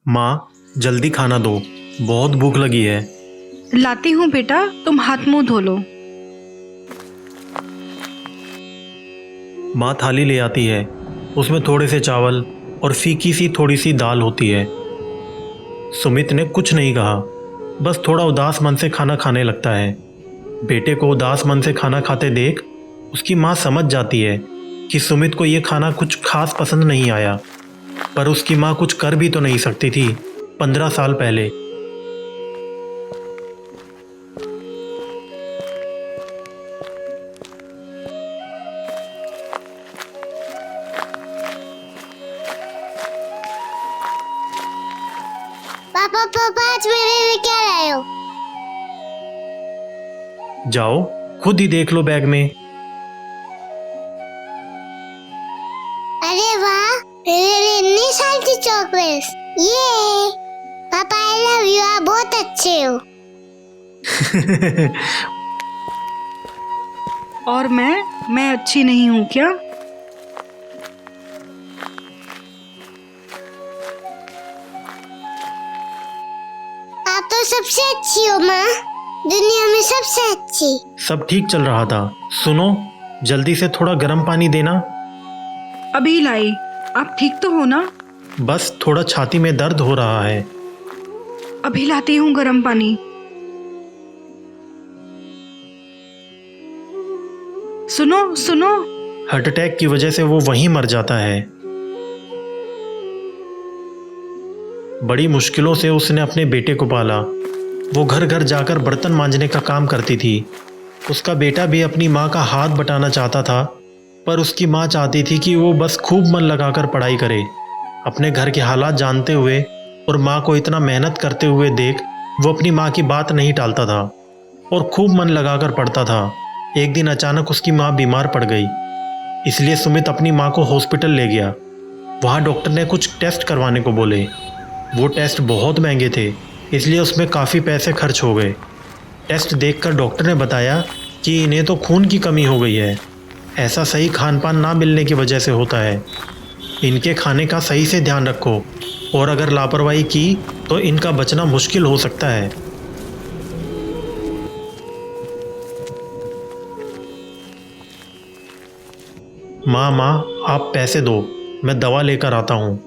माँ, जल्दी खाना दो, बहुत भूख लगी है। लाती हूँ बेटा, तुम हाथ मुंह धो लो। माँ थाली ले आती है, उसमें थोड़े से चावल और फीकी सी थोड़ी सी दाल होती है। सुमित ने कुछ नहीं कहा, बस थोड़ा उदास मन से खाना खाने लगता है। बेटे को उदास मन से खाना खाते देख उसकी माँ समझ जाती है कि सुमित को ये खाना कुछ खास पसंद नहीं आया, पर उसकी माँ कुछ कर भी तो नहीं सकती थी। 15 साल पहले पापा पापा आज मेरे लिए क्या लाए हो? जाओ खुद ही देख लो बैग में। अरे वाह, मेरे लिए इतनी सारी चॉकलेट्स। ये पापा आई लव यू, आप बहुत अच्छे हो। और मैं अच्छी नहीं हूँ क्या? आप तो सबसे अच्छी हो माँ, दुनिया में सबसे अच्छी। सब ठीक चल रहा था। सुनो, जल्दी से थोड़ा गर्म पानी देना। अभी लाई। आप ठीक तो हो ना? बस थोड़ा छाती में दर्द हो रहा है। अभी लाती हूँ गर्म पानी। सुनो सुनो। हार्ट अटैक की वजह से वो वहीं मर जाता है। बड़ी मुश्किलों से उसने अपने बेटे को पाला। वो घर घर जाकर बर्तन मांजने का काम करती थी। उसका बेटा भी अपनी माँ का हाथ बटाना चाहता था, पर उसकी माँ चाहती थी कि वो बस खूब मन लगाकर पढ़ाई करे। अपने घर के हालात जानते हुए और माँ को इतना मेहनत करते हुए देख वो अपनी माँ की बात नहीं टालता था और खूब मन लगाकर पढ़ता था। एक दिन अचानक उसकी माँ बीमार पड़ गई, इसलिए सुमित अपनी माँ को हॉस्पिटल ले गया। वहाँ डॉक्टर ने कुछ टेस्ट करवाने को बोले। वो टेस्ट बहुत महंगे थे, इसलिए उसमें काफ़ी पैसे खर्च हो गए। टेस्ट देखकर डॉक्टर ने बताया कि इन्हें तो खून की कमी हो गई है। ऐसा सही खान पान ना मिलने की वजह से होता है। इनके खाने का सही से ध्यान रखो और अगर लापरवाही की तो इनका बचना मुश्किल हो सकता है। माँ, आप पैसे दो, मैं दवा लेकर आता हूँ।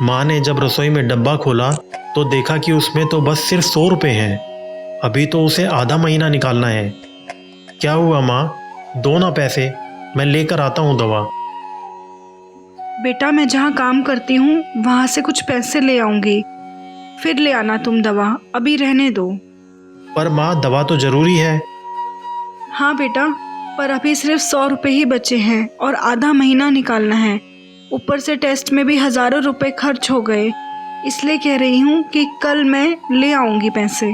माँ ने जब रसोई में डब्बा खोला तो देखा कि उसमें तो बस सिर्फ 100 रुपये हैं। अभी तो उसे आधा महीना निकालना है। क्या हुआ माँ, दो ना पैसे, मैं लेकर आता हूँ दवा। बेटा, मैं जहाँ काम करती हूँ वहाँ से कुछ पैसे ले आऊंगी, फिर ले आना तुम दवा। अभी रहने दो। पर माँ, दवा तो ज़रूरी है। हाँ बेटा, पर अभी सिर्फ 100 रुपये ही बचे हैं और आधा महीना निकालना है। ऊपर से टेस्ट में भी हज़ारों रुपए खर्च हो गए, इसलिए कह रही हूँ कि कल मैं ले आऊंगी पैसे।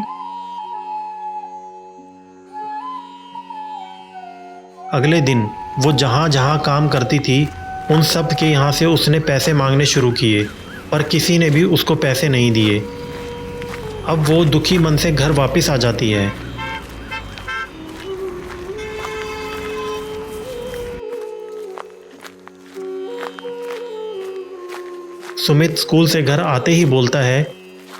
अगले दिन वो जहाँ जहाँ काम करती थी उन सब के यहाँ से उसने पैसे मांगने शुरू किए, पर किसी ने भी उसको पैसे नहीं दिए। अब वो दुखी मन से घर वापस आ जाती है। सुमित स्कूल से घर आते ही बोलता है,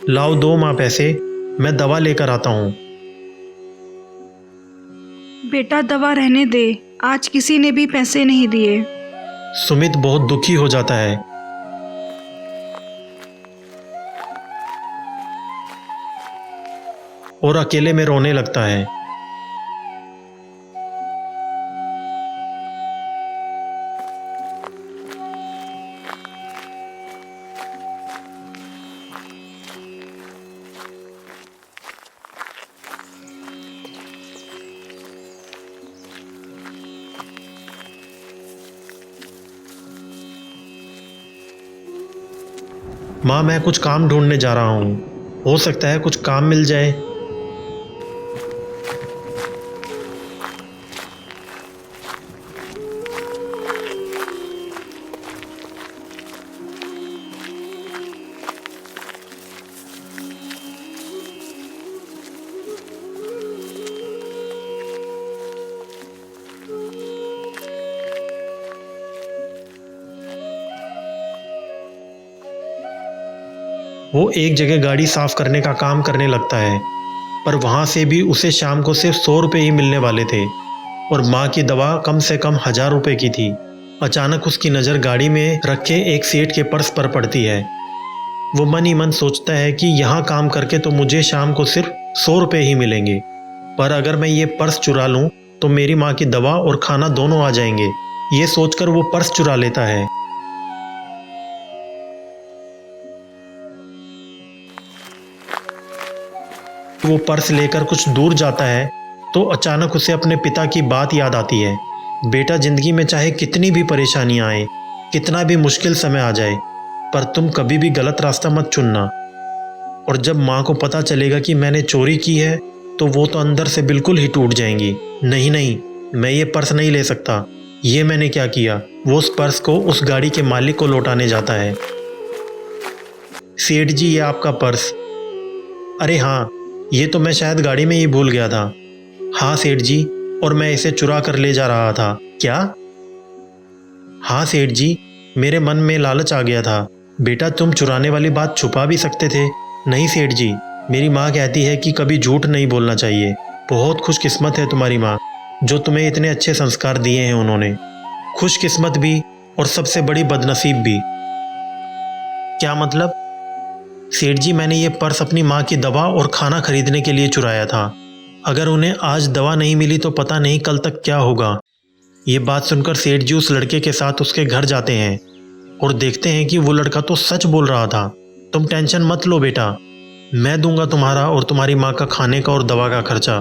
लाओ दो माँ पैसे, मैं दवा लेकर आता हूँ। बेटा, दवा रहने दे, आज किसी ने भी पैसे नहीं दिए। सुमित बहुत दुखी हो जाता है। और अकेले में रोने लगता है। माँ, मैं कुछ काम ढूंढने जा रहा हूँ, हो सकता है कुछ काम मिल जाए। वो एक जगह गाड़ी साफ करने का काम करने लगता है, पर वहाँ से भी उसे शाम को सिर्फ 100 रुपये ही मिलने वाले थे और माँ की दवा कम से कम 1000 रुपये की थी। अचानक उसकी नज़र गाड़ी में रखे एक सेठ के पर्स पर पड़ती है। वो मन ही मन सोचता है कि यहाँ काम करके तो मुझे शाम को सिर्फ 100 रुपये ही मिलेंगे, पर अगर मैं ये पर्स चुरा लूँ तो मेरी माँ की दवा और खाना दोनों आ जाएंगे। ये सोचकर वो पर्स चुरा लेता है। वो पर्स लेकर कुछ दूर जाता है तो अचानक उसे अपने पिता की बात याद आती है। बेटा, जिंदगी में चाहे कितनी भी परेशानियां आए, कितना भी मुश्किल समय आ जाए, पर तुम कभी भी गलत रास्ता मत चुनना। और जब माँ को पता चलेगा कि मैंने चोरी की है तो वो तो अंदर से बिल्कुल ही टूट जाएंगी। नहीं नहीं, मैं ये पर्स नहीं ले सकता। ये मैंने क्या किया। वो उस पर्स को उस गाड़ी के मालिक को लौटाने जाता है। सेठ जी, ये आपका पर्स। अरे हाँ, ये तो मैं शायद गाड़ी में ही भूल गया था। हाँ सेठ जी, और मैं इसे चुरा कर ले जा रहा था। क्या? हाँ सेठ जी, मेरे मन में लालच आ गया था। बेटा, तुम चुराने वाली बात छुपा भी सकते थे। नहीं सेठ जी, मेरी माँ कहती है कि कभी झूठ नहीं बोलना चाहिए। बहुत खुशकिस्मत है तुम्हारी माँ, जो तुम्हें इतने अच्छे संस्कार दिए हैं उन्होंने। खुशकिस्मत भी और सबसे बड़ी बदनसीब भी। क्या मतलब? सेठ जी, मैंने ये पर्स अपनी माँ की दवा और खाना खरीदने के लिए चुराया था। अगर उन्हें आज दवा नहीं मिली तो पता नहीं कल तक क्या होगा। ये बात सुनकर सेठ जी उस लड़के के साथ उसके घर जाते हैं और देखते हैं कि वो लड़का तो सच बोल रहा था। तुम टेंशन मत लो बेटा, मैं दूंगा तुम्हारा और तुम्हारी माँ का खाने का और दवा का खर्चा।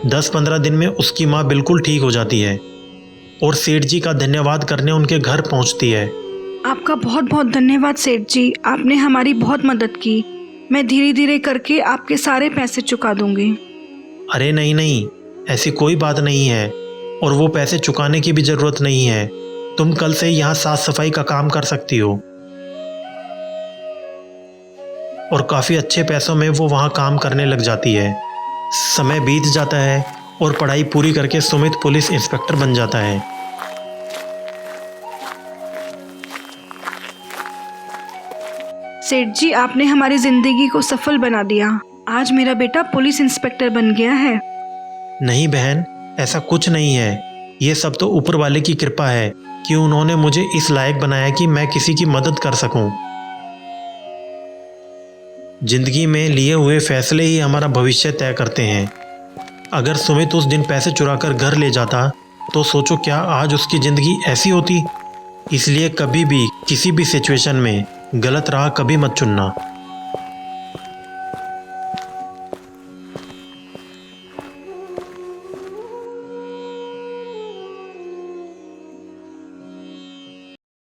10-15 दिन में उसकी माँ बिल्कुल ठीक हो जाती है और सेठ जी का धन्यवाद करने उनके घर पहुँचती है। आपका बहुत बहुत धन्यवाद सेठ जी, आपने हमारी बहुत मदद की। मैं धीरे धीरे करके आपके सारे पैसे चुका दूंगी। अरे नहीं नहीं, ऐसी कोई बात नहीं है और वो पैसे चुकाने की भी ज़रूरत नहीं है। तुम कल से यहाँ साफ सफाई का काम कर सकती हो। और काफ़ी अच्छे पैसों में वो वहाँ काम करने लग जाती है। समय बीत जाता है और पढ़ाई पूरी करके सुमित पुलिस इंस्पेक्टर बन जाता है। सेठ जी, आपने हमारी जिंदगी को सफल बना दिया। आज मेरा बेटा पुलिस इंस्पेक्टर बन गया है। नहीं बहन, ऐसा कुछ नहीं है। ये सब तो ऊपर वाले की कृपा है कि उन्होंने मुझे इस लायक बनाया कि मैं किसी की मदद कर सकूं। जिंदगी में लिए हुए फैसले ही हमारा भविष्य तय करते हैं। अगर सुमित उस दिन पैसे चुराकर घर ले जाता तो सोचो क्या आज उसकी ज़िंदगी ऐसी होती। इसलिए कभी भी किसी भी सिचुएशन में गलत राह कभी मत चुनना।